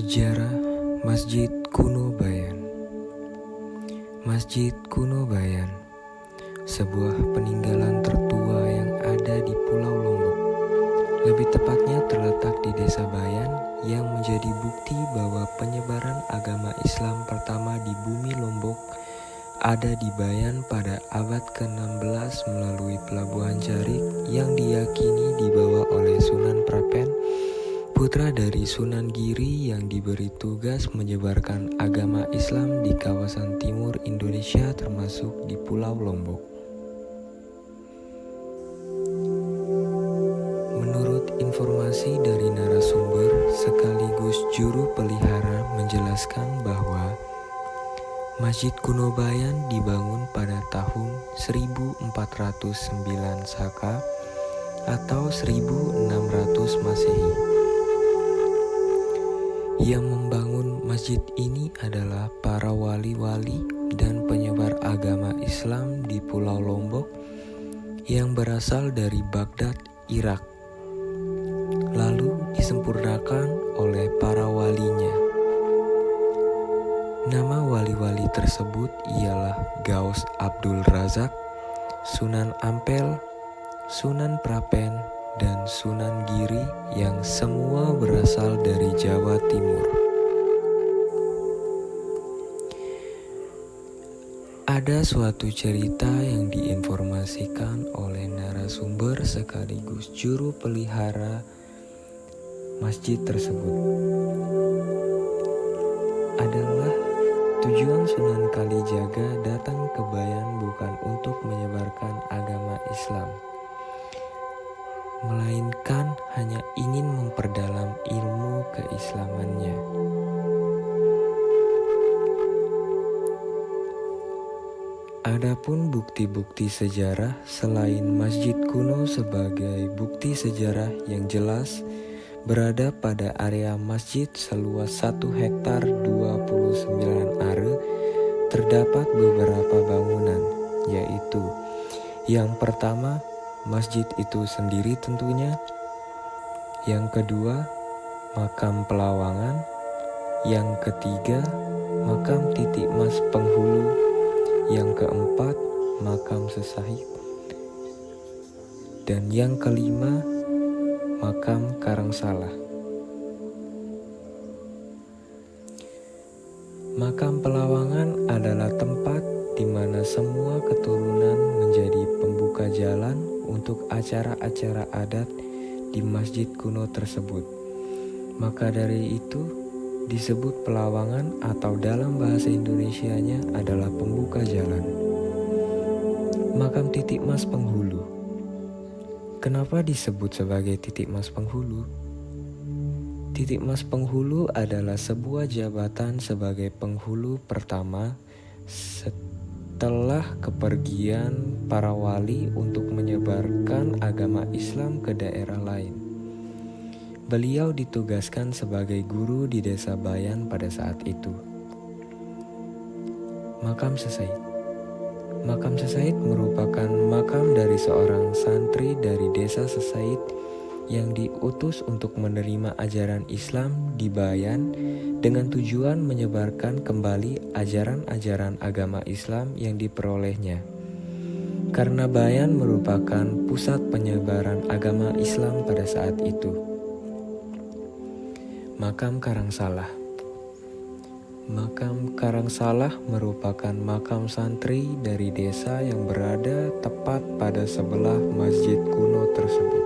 Sejarah Masjid Kuno Bayan. Masjid Kuno Bayan, sebuah peninggalan tertua yang ada di Pulau Lombok. Lebih tepatnya terletak di Desa Bayan yang menjadi bukti bahwa penyebaran agama Islam pertama di bumi Lombok ada di Bayan pada abad ke-16 melalui Pelabuhan Jarik yang diyakini dibawa oleh Sunan Prapen, putra dari Sunan Giri yang diberi tugas menyebarkan agama Islam di kawasan timur Indonesia termasuk di Pulau Lombok. Menurut informasi dari narasumber sekaligus juru pelihara menjelaskan bahwa Masjid Kuno Bayan dibangun pada tahun 1409 Saka atau 1600 Masehi. Yang membangun masjid ini adalah para wali-wali dan penyebar agama Islam di Pulau Lombok yang berasal dari Baghdad, Irak, lalu disempurnakan oleh para walinya. Nama wali-wali tersebut ialah Gaus Abdul Razak, Sunan Ampel, Sunan Prapen, dan Sunan Giri yang semua berasal dari Jawa Timur. Ada suatu cerita yang diinformasikan oleh narasumber sekaligus juru pelihara masjid tersebut. Adalah tujuan Sunan Kalijaga datang ke Bayan bukan untuk menyebarkan agama Islam, melainkan hanya ingin memperdalam ilmu keislamannya. Adapun bukti-bukti sejarah selain masjid kuno sebagai bukti sejarah yang jelas berada pada area masjid seluas 1 hektar 29 are, terdapat beberapa bangunan, yaitu yang pertama, masjid itu sendiri tentunya. Yang kedua, makam Pelawangan. Yang ketiga, makam Titik Mas Penghulu. Yang keempat, makam Sesahid. Dan yang kelima, makam Karangsalah. Makam Pelawangan adalah tempat di mana semua keturunan menjadi pembuka jalan untuk acara-acara adat di masjid kuno tersebut. Maka dari itu disebut Pelawangan atau dalam bahasa Indonesianya adalah pembuka jalan. Makam Titik Mas Penghulu. Kenapa disebut sebagai Titik Mas Penghulu? Titik Mas Penghulu adalah sebuah jabatan sebagai penghulu pertama setelah kepergian para wali untuk menyebarkan agama Islam ke daerah lain. Beliau ditugaskan sebagai guru di Desa Bayan pada saat itu. Makam Sesaid. Makam Sesaid merupakan makam dari seorang santri dari Desa Sesaid yang diutus untuk menerima ajaran Islam di Bayan dengan tujuan menyebarkan kembali ajaran-ajaran agama Islam yang diperolehnya. Karena Bayan merupakan pusat penyebaran agama Islam pada saat itu. Makam Karangsalah. Makam Karangsalah merupakan makam santri dari desa yang berada tepat pada sebelah masjid kuno tersebut.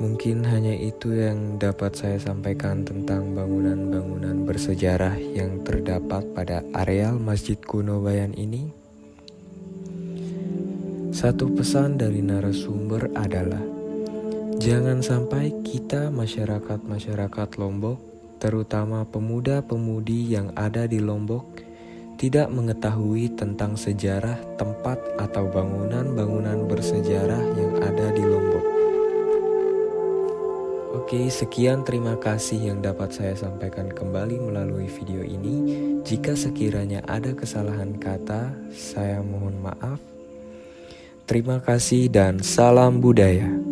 Mungkin hanya itu yang dapat saya sampaikan tentang bangunan-bangunan bersejarah yang terdapat pada areal Masjid Kuno Bayan ini. Satu pesan dari narasumber adalah, jangan sampai kita masyarakat Lombok, terutama pemuda-pemudi yang ada di Lombok, tidak mengetahui tentang sejarah tempat atau bangunan-bangunan bersejarah yang ada di Lombok. Oke, sekian, terima kasih yang dapat saya sampaikan kembali melalui video ini. Jika sekiranya ada kesalahan kata, saya mohon maaf. Terima kasih dan salam budaya.